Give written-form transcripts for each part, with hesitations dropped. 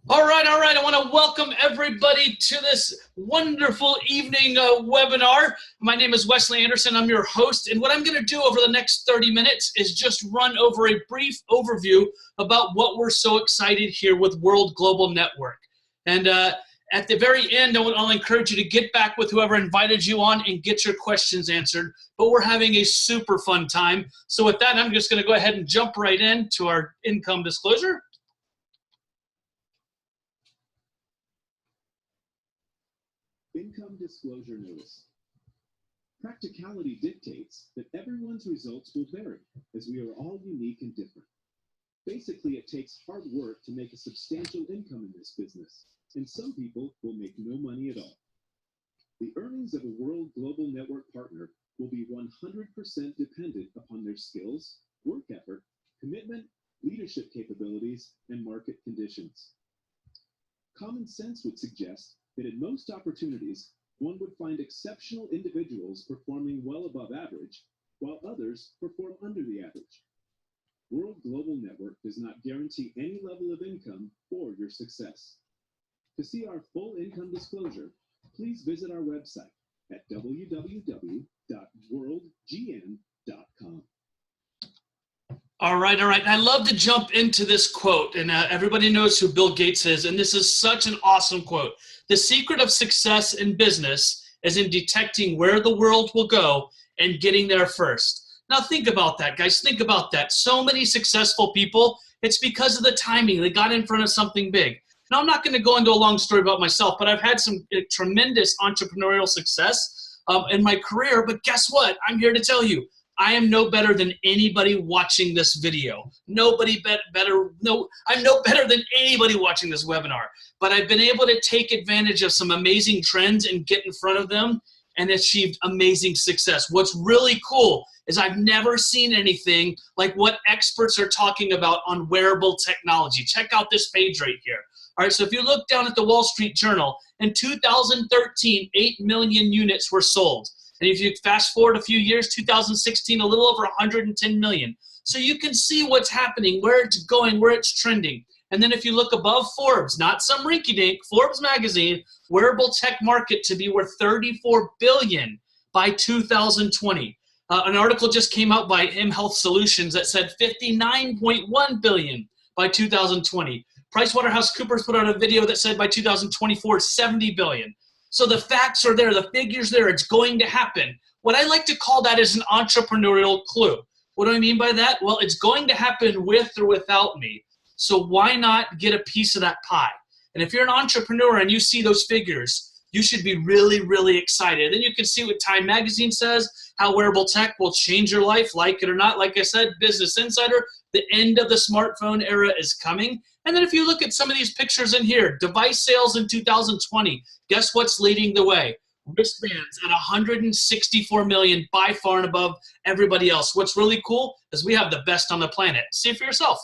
All right. I want to welcome everybody to this wonderful evening webinar. My name is Wesley Anderson. I'm your host. And what I'm going to do over the next 30 minutes is just run over a brief overview about what we're so excited here with World Global Network. And at the very end, I'll encourage you to get back with whoever invited you on and get your questions answered. But we're having a super fun time. So with that, I'm just going to go ahead and jump right into our income disclosure. Income disclosure notice. Practicality dictates that everyone's results will vary, as we are all unique and different. Basically, it takes hard work to make a substantial income in this business, and some people will make no money at all. The earnings of a World Global Network partner will be 100% dependent upon their skills, work effort, commitment, leadership capabilities, and market conditions. Common sense would suggest that at most opportunities, one would find exceptional individuals performing well above average, while others perform under the average. World Global Network does not guarantee any level of income or your success. To see our full income disclosure, please visit our website at www.worldgn.com. All right. I love to jump into this quote, and everybody knows who Bill Gates is, and this is such an awesome quote. The secret of success in business is in detecting where the world will go and getting there first. Now think about that, guys. Think about that. So many successful people, it's because of the timing. They got in front of something big. Now I'm not going to go into a long story about myself, but I've had some tremendous entrepreneurial success in my career, but guess what? I'm here to tell you, I am no better than anybody watching this video. I'm no better than anybody watching this webinar. But I've been able to take advantage of some amazing trends and get in front of them and achieved amazing success. What's really cool is I've never seen anything like what experts are talking about on wearable technology. Check out this page right here. All right, so if you look down at the Wall Street Journal, in 2013, 8 million units were sold. And if you fast forward a few years, 2016, a little over 110 million. So you can see what's happening, where it's going, where it's trending. And then if you look above Forbes, not some rinky-dink, Forbes magazine, wearable tech market to be worth $34 billion by 2020. An article just came out by mHealth Solutions that said $59.1 billion by 2020. PricewaterhouseCoopers put out a video that said by 2024, $70 billion. So the facts are there, the figures there, it's going to happen. What I like to call that is an entrepreneurial clue. What do I mean by that? Well, it's going to happen with or without me. So why not get a piece of that pie? And if you're an entrepreneur and you see those figures, you should be really, really excited. Then you can see what Time Magazine says, how wearable tech will change your life, like it or not. Like I said, Business Insider, the end of the smartphone era is coming. And then if you look at some of these pictures in here, device sales in 2020, guess what's leading the way? Wristbands at 164 million, by far and above everybody else. What's really cool is we have the best on the planet. See it for yourself.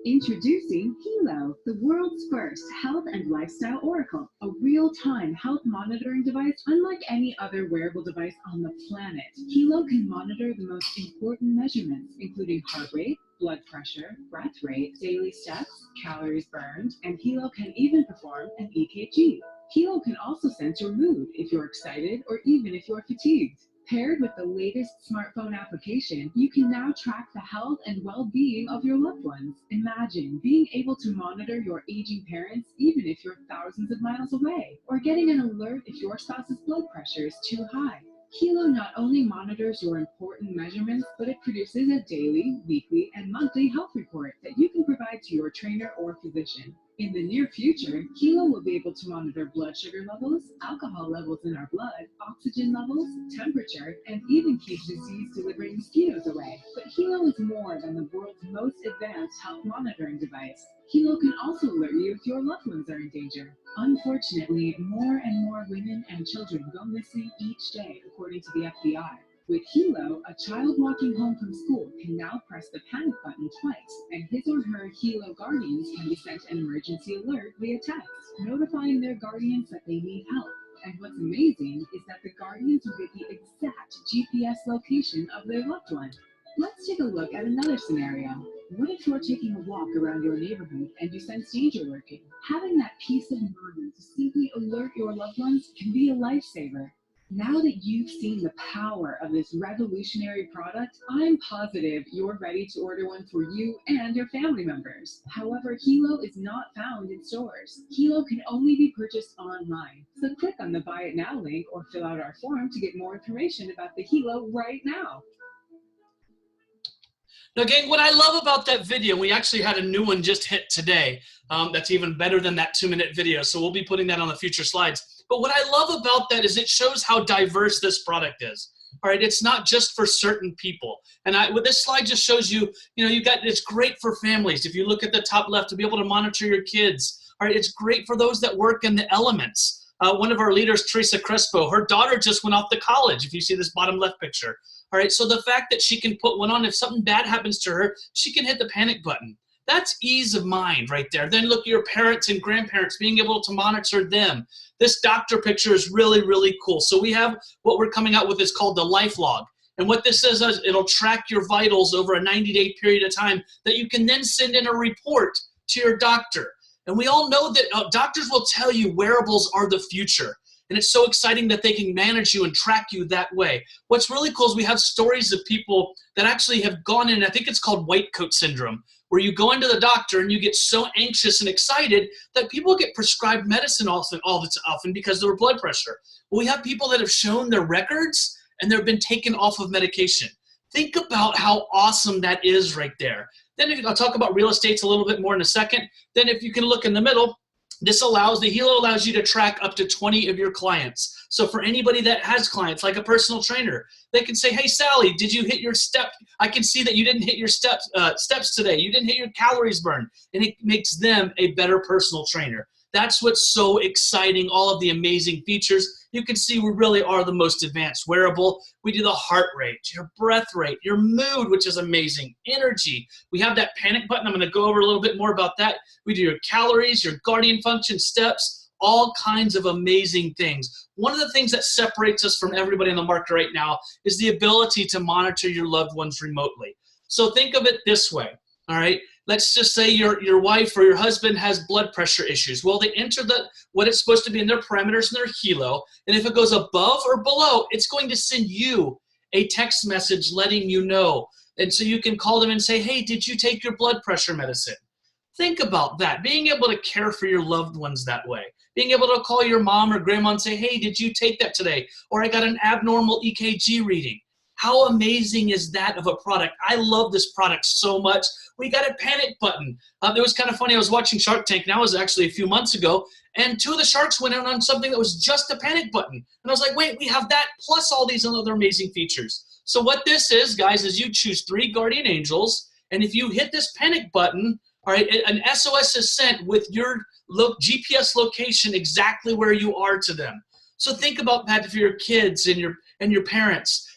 Introducing Helo, the world's first health and lifestyle oracle, a real-time health monitoring device unlike any other wearable device on the planet. Helo can monitor the most important measurements, including heart rate, blood pressure, breath rate, daily steps, calories burned, and Helo can even perform an EKG. Helo can also sense your mood if you're excited or even if you're fatigued. Paired with the latest smartphone application, you can now track the health and well-being of your loved ones. Imagine being able to monitor your aging parents even if you're thousands of miles away, or getting an alert if your spouse's blood pressure is too high. Helo not only monitors your important measurements, but it produces a daily, weekly, and monthly health report that you can provide to your trainer or physician. In the near future, Helo will be able to monitor blood sugar levels, alcohol levels in our blood, oxygen levels, temperature, and even keep disease-delivering mosquitoes away. But Helo is more than the world's most advanced health monitoring device. Helo can also alert you if your loved ones are in danger. Unfortunately, more and more women and children go missing each day, according to the FBI. With Helo, a child walking home from school can now press the panic button twice, and his or her Helo guardians can be sent an emergency alert via text, notifying their guardians that they need help. And what's amazing is that the guardians will get the exact GPS location of their loved one. Let's take a look at another scenario. What if you're taking a walk around your neighborhood and you sense danger lurking? Having that peace of mind to simply alert your loved ones can be a lifesaver. Now that you've seen the power of this revolutionary product, I'm positive you're ready to order one for you and your family members. However, Helo is not found in stores. Helo can only be purchased online. So click on the Buy It Now link or fill out our form to get more information about the Helo right now. Now, gang, what I love about that video, we actually had a new one just hit today that's even better than that 2-minute video, so we'll be putting that on the future slides. But what I love about that is it shows how diverse this product is. All right, it's not just for certain people. And what this slide just shows you, it's great for families. If you look at the top left, to be able to monitor your kids. All right, it's great for those that work in the elements. One of our leaders, Teresa Crespo, her daughter just went off to college, if you see this bottom left picture. All right, so the fact that she can put one on, if something bad happens to her, she can hit the panic button. That's ease of mind right there. Then look at your parents and grandparents, being able to monitor them. This doctor picture is really, really cool. So we have what we're coming out with is called the Life Log. And what this says is it'll track your vitals over a 90-day period of time that you can then send in a report to your doctor. And we all know that doctors will tell you wearables are the future. And it's so exciting that they can manage you and track you that way. What's really cool is we have stories of people that actually have gone in, I think it's called white coat syndrome, where you go into the doctor and you get so anxious and excited that people get prescribed medicine often because of their blood pressure. Well, we have people that have shown their records and they've been taken off of medication. Think about how awesome that is right there. Then I'll talk about real estate a little bit more in a second. Then if you can look in the middle, the Helo allows you to track up to 20 of your clients. So for anybody that has clients, like a personal trainer, they can say, hey, Sally, did you hit your step? I can see that you didn't hit your steps today. You didn't hit your calories burned. And it makes them a better personal trainer. That's what's so exciting, all of the amazing features. You can see we really are the most advanced wearable. We do the heart rate, your breath rate, your mood, which is amazing, energy. We have that panic button. I'm going to go over a little bit more about that. We do your calories, your guardian function, steps, all kinds of amazing things. One of the things that separates us from everybody in the market right now is the ability to monitor your loved ones remotely. So think of it this way, all right? Let's just say your wife or your husband has blood pressure issues. Well, they enter what it's supposed to be in their parameters in their Helo, and if it goes above or below, it's going to send you a text message letting you know. And so you can call them and say, hey, did you take your blood pressure medicine? Think about that, being able to care for your loved ones that way. Being able to call your mom or grandma and say, hey, did you take that today? Or I got an abnormal EKG reading. How amazing is that of a product? I love this product so much. We got a panic button. It was kind of funny. I was watching Shark Tank, and that was actually a few months ago, and 2 of the sharks went in on something that was just a panic button. And I was like, wait, we have that plus all these other amazing features. So what this is, guys, is you choose 3 guardian angels, and if you hit this panic button, all right, an SOS is sent with your GPS location exactly where you are to them. So think about that for your kids and your parents.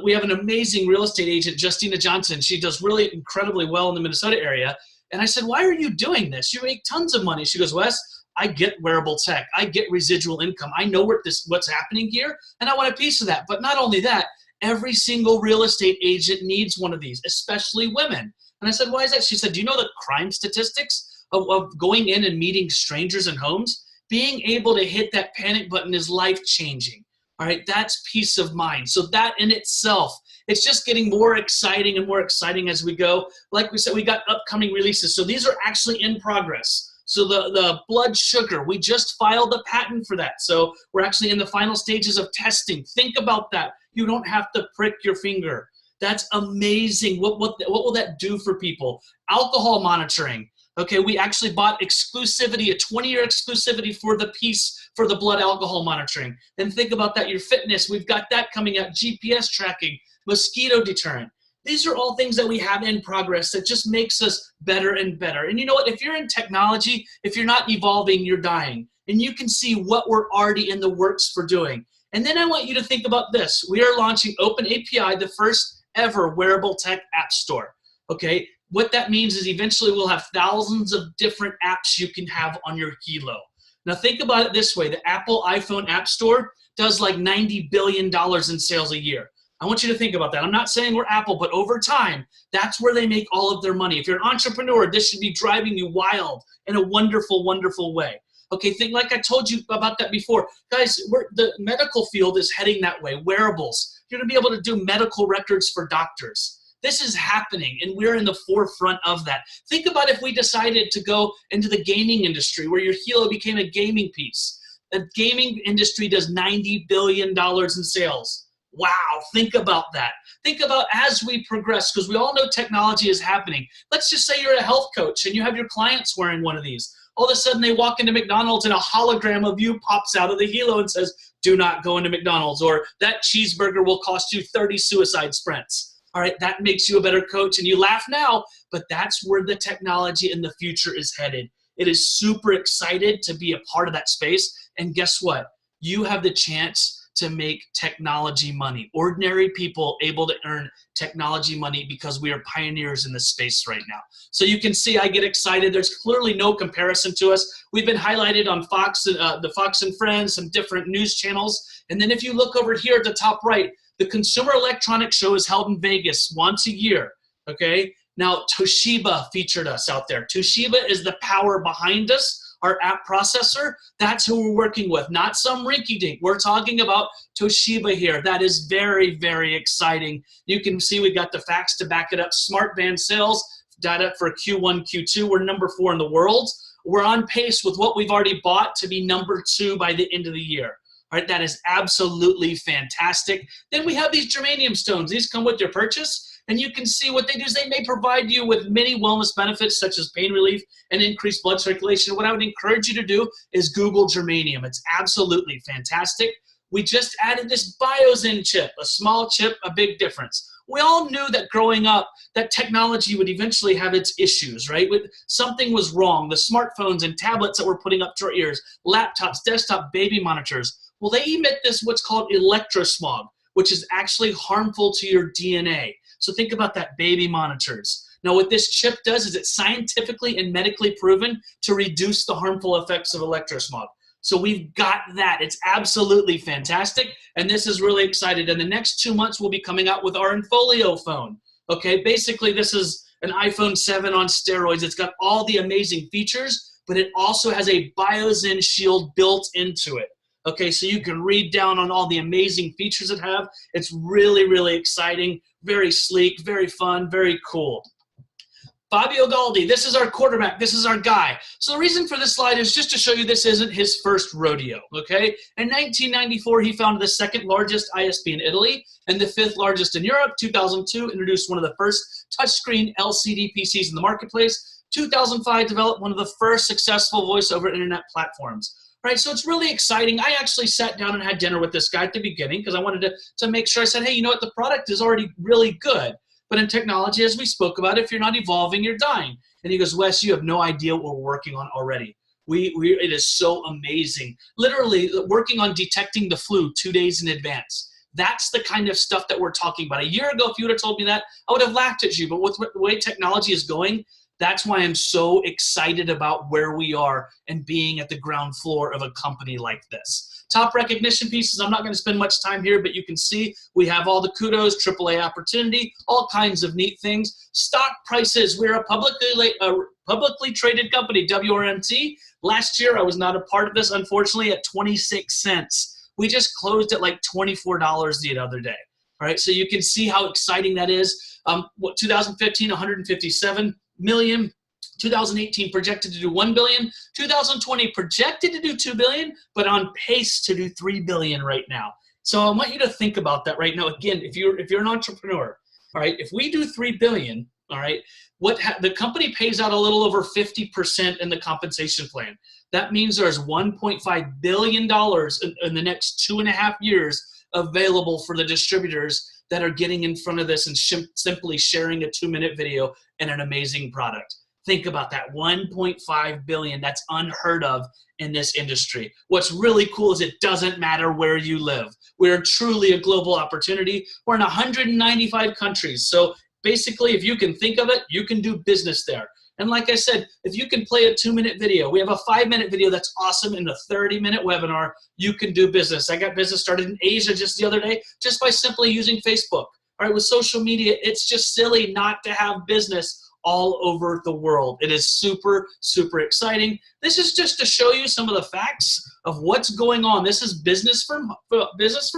We have an amazing real estate agent, Justina Johnson. She does really incredibly well in the Minnesota area. And I said, why are you doing this? You make tons of money. She goes, Wes, I get wearable tech. I get residual income. I know what's happening here, and I want a piece of that. But not only that, every single real estate agent needs one of these, especially women. And I said, why is that? She said, do you know the crime statistics of going in and meeting strangers in homes? Being able to hit that panic button is life-changing. All right, that's peace of mind. So that in itself, it's just getting more exciting and more exciting as we go. Like we said, we got upcoming releases. So these are actually in progress. So the blood sugar, we just filed a patent for that. So we're actually in the final stages of testing. Think about that. You don't have to prick your finger. That's amazing. What will that do for people? Alcohol monitoring. Okay, we actually bought exclusivity, a 20-year exclusivity for the blood alcohol monitoring. Then think about that, your fitness, we've got that coming out, GPS tracking, mosquito deterrent. These are all things that we have in progress that just makes us better and better. And you know what, if you're in technology, if you're not evolving, you're dying. And you can see what we're already in the works for doing. And then I want you to think about this. We are launching Open API, the first ever wearable tech app store, okay? What that means is eventually we'll have thousands of different apps you can have on your Helo. Now think about it this way. The Apple iPhone App Store does like $90 billion in sales a year. I want you to think about that. I'm not saying we're Apple, but over time, that's where they make all of their money. If you're an entrepreneur, this should be driving you wild in a wonderful, wonderful way. Okay, think like I told you about that before. Guys, the medical field is heading that way. Wearables. You're going to be able to do medical records for doctors. This is happening, and we're in the forefront of that. Think about if we decided to go into the gaming industry where your Helo became a gaming piece. The gaming industry does $90 billion in sales. Wow, think about that. Think about as we progress, because we all know technology is happening. Let's just say you're a health coach and you have your clients wearing one of these. All of a sudden they walk into McDonald's and a hologram of you pops out of the Helo and says, do not go into McDonald's, or that cheeseburger will cost you 30 suicide sprints. All right, that makes you a better coach, and you laugh now, but that's where the technology in the future is headed. It is super excited to be a part of that space, and guess what? You have the chance to make technology money. Ordinary people able to earn technology money because we are pioneers in this space right now. So you can see I get excited. There's clearly no comparison to us. We've been highlighted on Fox, the Fox and Friends, some different news channels. And then if you look over here at the top right, the Consumer Electronics Show is held in Vegas once a year, okay? Now, Toshiba featured us out there. Toshiba is the power behind us, our app processor. That's who we're working with, not some rinky-dink. We're talking about Toshiba here. That is very, very exciting. You can see we got the facts to back it up. Smart band sales data for Q1, Q2. We're number 4 in the world. We're on pace with what we've already bought to be number 2 by the end of the year. All right, that is absolutely fantastic. Then we have these germanium stones. These come with your purchase. And you can see what they do is they may provide you with many wellness benefits such as pain relief and increased blood circulation. What I would encourage you to do is Google germanium. It's absolutely fantastic. We just added this BioZen chip, a small chip, a big difference. We all knew that growing up that technology would eventually have its issues, right? Something was wrong. The smartphones and tablets that we're putting up to our ears, laptops, desktop, baby monitors, well, they emit this what's called electrosmog, which is actually harmful to your DNA. So think about that, baby monitors. Now what this chip does is it's scientifically and medically proven to reduce the harmful effects of electrosmog. So we've got that. It's absolutely fantastic, and this is really excited. In the next 2 months, we'll be coming out with our Infolio phone. Okay, basically this is an iPhone 7 on steroids. It's got all the amazing features, but it also has a BioZen shield built into it. Okay, so you can read down on all the amazing features it have. It's really, really exciting, very sleek, very fun, very cool. Fabio Galdi, this is our quarterback. This is our guy. So the reason for this slide is just to show you this isn't his first rodeo, okay? In 1994, he founded the 2nd largest ISP in Italy and the 5th largest in Europe. 2002, introduced one of the first touchscreen LCD PCs in the marketplace. 2005, developed one of the first successful voice over internet platforms. Right, so it's really exciting. I actually sat down and had dinner with this guy at the beginning because I wanted to make sure. I said, hey, you know what? The product is already really good. But in technology, as we spoke about, if you're not evolving, you're dying. And he goes, Wes, you have no idea what we're working on already. It is so amazing. Literally working on detecting the flu 2 days in advance. That's the kind of stuff that we're talking about. A year ago, if you would have told me that, I would have laughed at you. But with the way technology is going, that's why I'm so excited about where we are and being at the ground floor of a company like this. Top recognition pieces, I'm not going to spend much time here, but you can see we have all the kudos, AAA opportunity, all kinds of neat things. Stock prices, we're a publicly traded company, WRMT. Last year, I was not a part of this, unfortunately, at 26 cents. We just closed at like $24 the other day. All right, so you can see how exciting that is. 2015, 157 million. 2018 projected to do 1 billion. 2020 projected to do 2 billion, but on pace to do 3 billion right now. So I want you to think about that right now. Again, if you're an entrepreneur, all right, if we do 3 billion, all right, the company pays out a little over 50% in the compensation plan. That means there's $1.5 billion in the next 2.5 years available for the distributors that are getting in front of this and simply sharing a 2-minute video and an amazing product. Think about that, 1.5 billion, that's unheard of in this industry. What's really cool is it doesn't matter where you live. We're truly a global opportunity. We're in 195 countries. So basically, if you can think of it, you can do business there. And like I said, if you can play a 2-minute video, we have a 5-minute video that's awesome, in a 30-minute webinar, you can do business. I got business started in Asia just the other day, just by simply using Facebook. All right, with social media, it's just silly not to have business all over the world. It is super, super exciting. This is just to show you some of the facts of what's going on. This is business for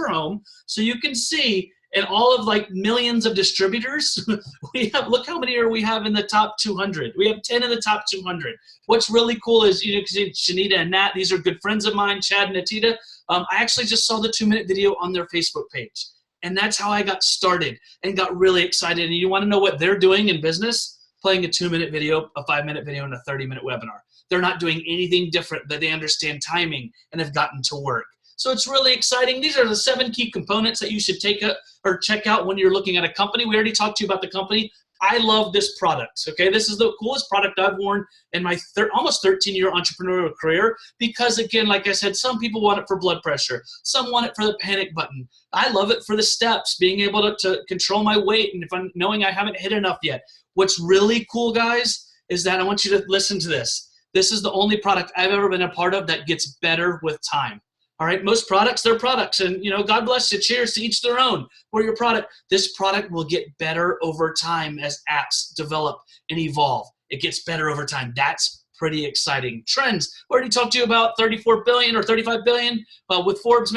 home, so you can see in all of like millions of distributors, we have, look how many we have in the top 200. We have 10 in the top 200. What's really cool is, you know, Shanita and Nat, these are good friends of mine, Chad and Atita. I actually just saw the 2-minute video on their Facebook page. And that's how I got started and got really excited. And you want to know what they're doing in business? Playing a 2-minute video, a 5-minute video, and a 30-minute webinar. They're not doing anything different, but they understand timing and have gotten to work. So it's really exciting. These are the 7 key components that you should take or check out when you're looking at a company. We already talked to you about the company. I love this product, okay? This is the coolest product I've worn in my almost 13-year entrepreneurial career because, again, like I said, some people want it for blood pressure. Some want it for the panic button. I love it for the steps, being able to control my weight, and if I'm knowing I haven't hit enough yet. What's really cool, guys, is that I want you to listen to this. This is the only product I've ever been a part of that gets better with time. All right, most products, they're products, and you know, God bless you. Cheers to each their own for your product. This product will get better over time as apps develop and evolve. It gets better over time. That's pretty exciting. Trends. We already talked to you about 34 billion or 35 billion with Forbes.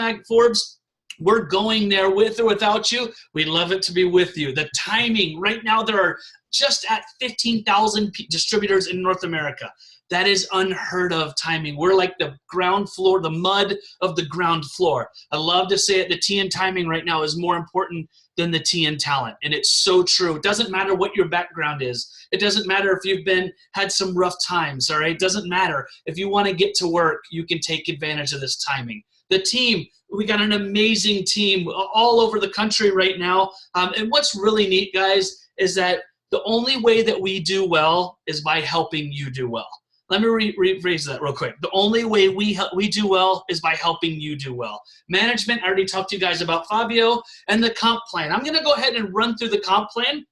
We're going there with or without you. We'd love it to be with you. The timing, right now there are just at 15,000 distributors in North America. That is unheard of timing. We're like the ground floor, the mud of the ground floor. I love to say it, the T in timing right now is more important than the T in talent. And it's so true. It doesn't matter what your background is. It doesn't matter if you've had some rough times, all right? It doesn't matter. If you want to get to work, you can take advantage of this timing. The team, we got an amazing team all over the country right now. And what's really neat, guys, is that the only way that we do well is by helping you do well. Let me rephrase that real quick. The only way we do well is by helping you do well. Management, I already talked to you guys about Fabio and the comp plan. I'm going to go ahead and run through the comp plan.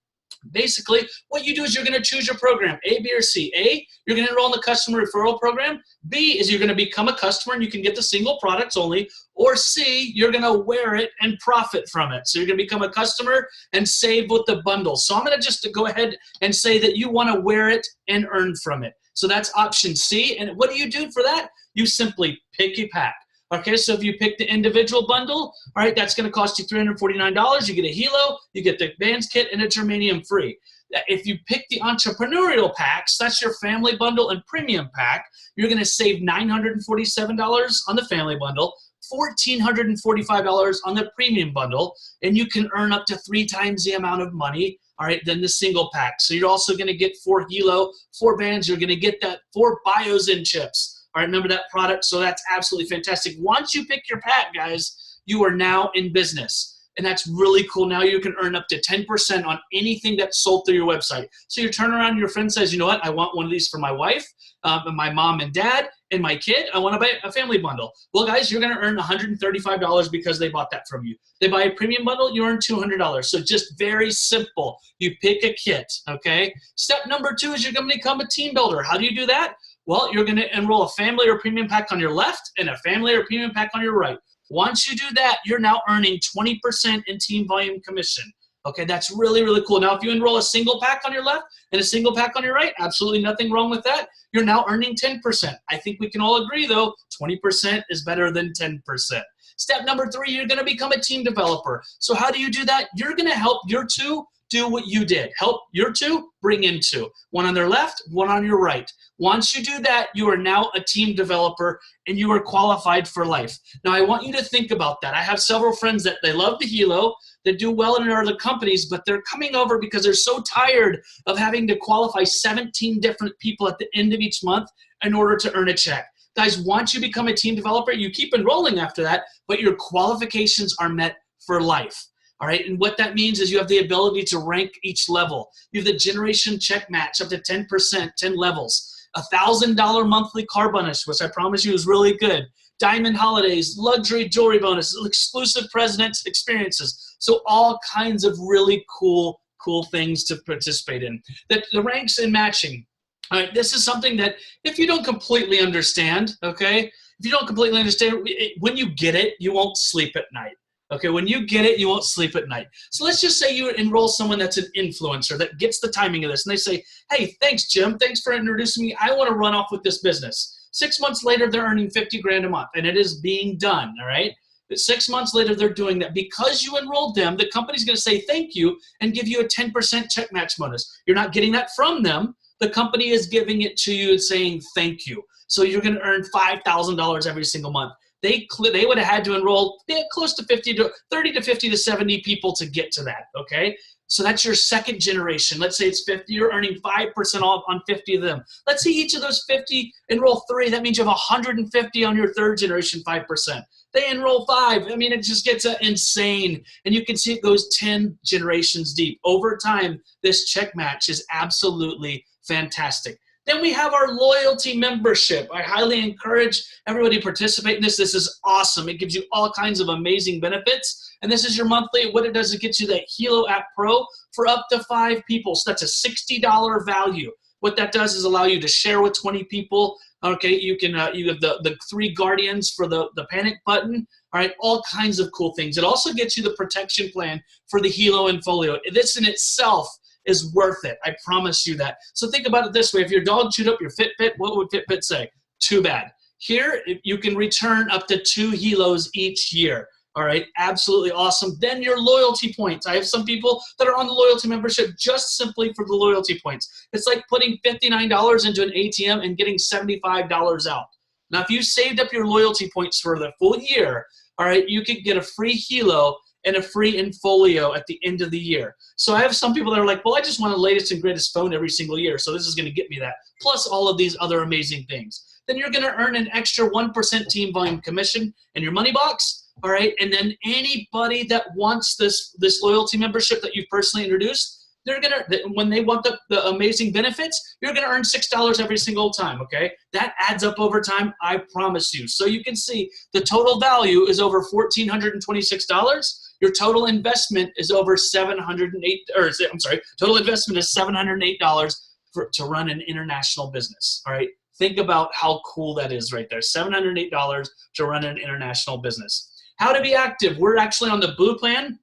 Basically, what you do is you're going to choose your program, A, B, or C. A, you're going to enroll in the customer referral program. B is you're going to become a customer and you can get the single products only. Or C, you're going to wear it and profit from it. So you're going to become a customer and save with the bundle. So I'm going to just go ahead and say that you want to wear it and earn from it. So that's option C. And what do you do for that? You simply pick a pack. Okay, so if you pick the individual bundle, all right, that's going to cost you $349. You get a Helo, you get the bands kit, and a germanium free. If you pick the entrepreneurial packs, that's your family bundle and premium pack, you're going to save $947 on the family bundle, $1,445 on the premium bundle, and you can earn up to 3 times the amount of money, all right, than the single pack. So you're also going to get 4 Helo, 4 bands. You're going to get that 4 Biozen chips. All right, remember that product? So that's absolutely fantastic. Once you pick your pack, guys, you are now in business. And that's really cool. Now you can earn up to 10% on anything that's sold through your website. So you turn around and your friend says, you know what, I want one of these for my wife, and my mom and dad, and my kid. I want to buy a family bundle. Well, guys, you're going to earn $135 because they bought that from you. They buy a premium bundle, you earn $200. So just very simple. You pick a kit, okay? Step number 2 is you're going to become a team builder. How do you do that? Well, you're going to enroll a family or premium pack on your left and a family or premium pack on your right. Once you do that, you're now earning 20% in team volume commission. Okay, that's really, really cool. Now, if you enroll a single pack on your left and a single pack on your right, absolutely nothing wrong with that. You're now earning 10%. I think we can all agree, though, 20% is better than 10%. Step number 3, you're going to become a team developer. So how do you do that? You're going to help your 2 do what you did. Help your 2 bring in 2. One on their left, one on your right. Once you do that, you are now a team developer and you are qualified for life. Now, I want you to think about that. I have several friends that they love the Helo, that do well in other companies, but they're coming over because they're so tired of having to qualify 17 different people at the end of each month in order to earn a check. Guys, once you become a team developer, you keep enrolling after that, but your qualifications are met for life. All right, and what that means is you have the ability to rank each level. You have the generation check match up to 10%, 10 levels. $1,000 monthly car bonus, which I promise you is really good. Diamond holidays, luxury jewelry bonus, exclusive president's experiences. So all kinds of really cool things to participate in. The ranks and matching. All right, this is something that if you don't completely understand, okay, if you don't completely understand, when you get it, you won't sleep at night. Okay, when you get it, you won't sleep at night. So let's just say you enroll someone that's an influencer that gets the timing of this, and they say, hey, thanks, Jim. Thanks for introducing me. I want to run off with this business. 6 months later, they're earning 50 grand a month, and it is being done, all right? But 6 months later, they're doing that. Because you enrolled them, the company's going to say thank you and give you a 10% check match bonus. You're not getting that from them. The company is giving it to you and saying thank you. So you're going to earn $5,000 every single month. They would have had to enroll close to 30 to 50 to 70 people to get to that, okay? So that's your second generation. Let's say it's 50. You're earning 5% off on 50 of them. Let's say each of those 50 enroll 3. That means you have 150 on your third generation 5%. They enroll 5. I mean, it just gets insane. And you can see it goes 10 generations deep. Over time, this check match is absolutely fantastic. Then we have our loyalty membership. I highly encourage everybody to participate in this. This is awesome. It gives you all kinds of amazing benefits. And this is your monthly. What it does, it gets you that Helo app Pro for up to 5 people. So that's a $60 value. What that does is allow you to share with 20 people. Okay, you can you have the 3 guardians for the panic button. All right, all kinds of cool things. It also gets you the protection plan for the Helo and Folio. This in itself is worth it. I promise you that. So think about it this way. If your dog chewed up your Fitbit, what would Fitbit say? Too bad. Here, you can return up to 2 Helos each year. All right, absolutely awesome. Then your loyalty points. I have some people that are on the loyalty membership just simply for the loyalty points. It's like putting $59 into an ATM and getting $75 out. Now, if you saved up your loyalty points for the full year, all right, you could get a free Helo and a free Infolio at the end of the year. So I have some people that are like, well, I just want the latest and greatest phone every single year, so this is going to get me that, plus all of these other amazing things. Then you're going to earn an extra 1% team volume commission in your money box, all right? And then anybody that wants this loyalty membership that you've personally introduced, they're gonna, when they want the amazing benefits, you're gonna earn $6 every single time, okay? That adds up over time, I promise you. So you can see the total value is over $1,426. Your total investment is over total investment is $708 to run an international business, all right? Think about how cool that is right there, $708 to run an international business. How to be active, we're actually on the blue plan.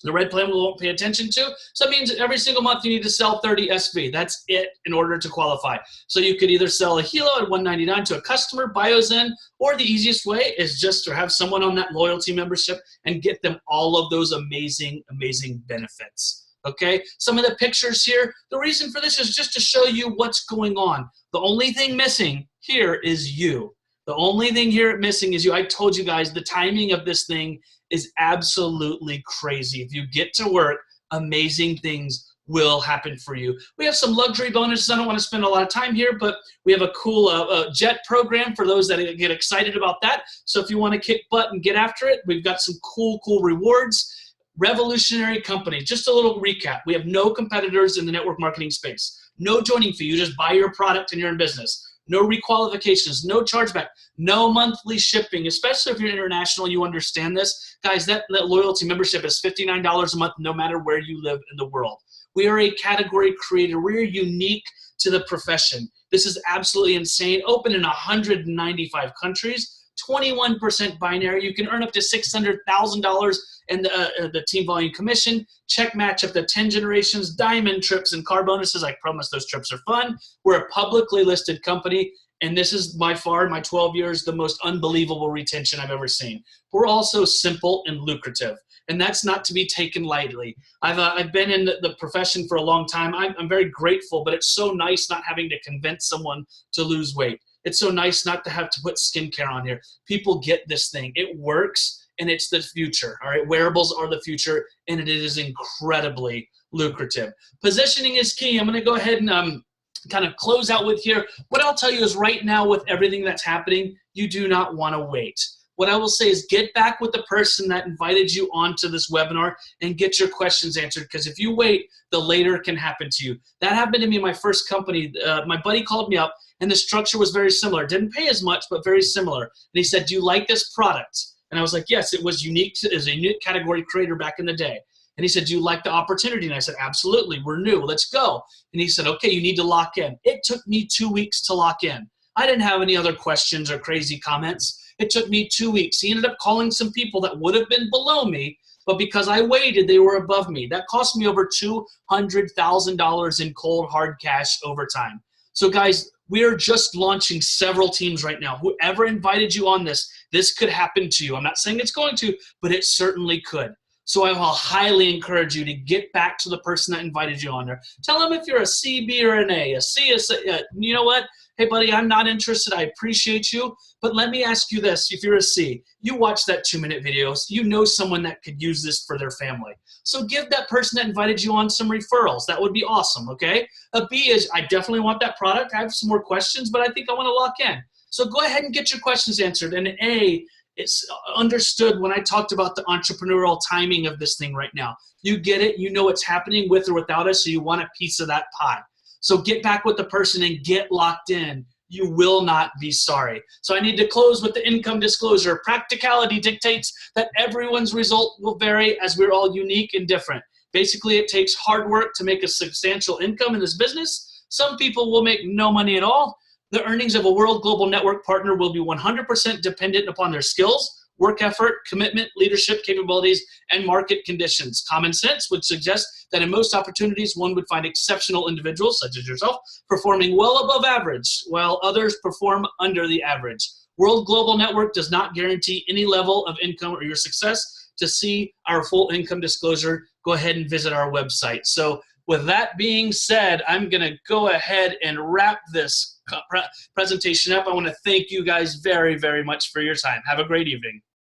The red plan we won't pay attention to. So it means every single month you need to sell 30 SV. That's it in order to qualify. So you could either sell a Helo at $199 to a customer, BioZen, or the easiest way is just to have someone on that loyalty membership and get them all of those amazing, amazing benefits. Okay, some of the pictures here, the reason for this is just to show you what's going on. The only thing missing here is you. The only thing here missing is you. I told you guys the timing of this thing is absolutely crazy. If you get to work, amazing things will happen for you. We have some luxury bonuses. I don't want to spend a lot of time here, but we have a cool jet program for those that get excited about that. So if you want to kick butt and get after it, we've got some cool rewards. Revolutionary company. Just a little recap. We have no competitors in the network marketing space. No joining fee. You just buy your product and you're in business. No requalifications, no chargeback, no monthly shipping, especially if you're international, you understand this. Guys, that loyalty membership is $59 a month no matter where you live in the world. We are a category creator. We're unique to the profession. This is absolutely insane. Open in 195 countries, 21% binary. You can earn up to $600,000 in the team volume commission, check match up to 10 generations, diamond trips and car bonuses. I promise those trips are fun. We're a publicly listed company, and this is by far, my 12 years, the most unbelievable retention I've ever seen. We're also simple and lucrative, and that's not to be taken lightly. I've been in the profession for a long time. I'm very grateful, but it's so nice not having to convince someone to lose weight. It's so nice not to have to put skincare on here. People get this thing. It works. And it's the future, all right? Wearables are the future, and it is incredibly lucrative. Positioning is key. I'm gonna go ahead and kind of close out with here. What I'll tell you is right now with everything that's happening, you do not wanna wait. What I will say is get back with the person that invited you onto this webinar and get your questions answered, because if you wait, the later can happen to you. That happened to me in my first company. My buddy called me up, and the structure was very similar. Didn't pay as much, but very similar. And he said, do you like this product? And I was like, yes, it was unique. It was a unique category creator back in the day. And he said, do you like the opportunity? And I said, absolutely, we're new, let's go. And he said, okay, you need to lock in. It took me 2 weeks to lock in. I didn't have any other questions or crazy comments. It took me 2 weeks. He ended up calling some people that would have been below me, but because I waited, they were above me. That cost me over $200,000 in cold hard cash over time. So guys, we are just launching several teams right now. Whoever invited you on this could happen to you. I'm not saying it's going to, but it certainly could. So I will highly encourage you to get back to the person that invited you on there. Tell them if you're a C, B, or an A. A C is, you know what? Hey, buddy, I'm not interested. I appreciate you. But let me ask you this. If you're a C, you watch that 2-minute video. You know someone that could use this for their family. So give that person that invited you on some referrals. That would be awesome, okay? A B is, I definitely want that product. I have some more questions, but I think I want to lock in. So go ahead and get your questions answered. And an A, it's understood when I talked about the entrepreneurial timing of this thing right now. You get it. You know what's happening with or without us, so you want a piece of that pie. So get back with the person and get locked in. You will not be sorry. So I need to close with the income disclosure. Practicality dictates that everyone's result will vary as we're all unique and different. Basically, it takes hard work to make a substantial income in this business. Some people will make no money at all. The earnings of a World Global Network partner will be 100% dependent upon their skills, work effort, commitment, leadership capabilities, and market conditions. Common sense would suggest that in most opportunities, one would find exceptional individuals, such as yourself, performing well above average, while others perform under the average. World Global Network does not guarantee any level of income or your success. To see our full income disclosure, go ahead and visit our website. So with that being said, I'm going to go ahead and wrap this presentation up. I want to thank you guys very, very much for your time. Have a great evening.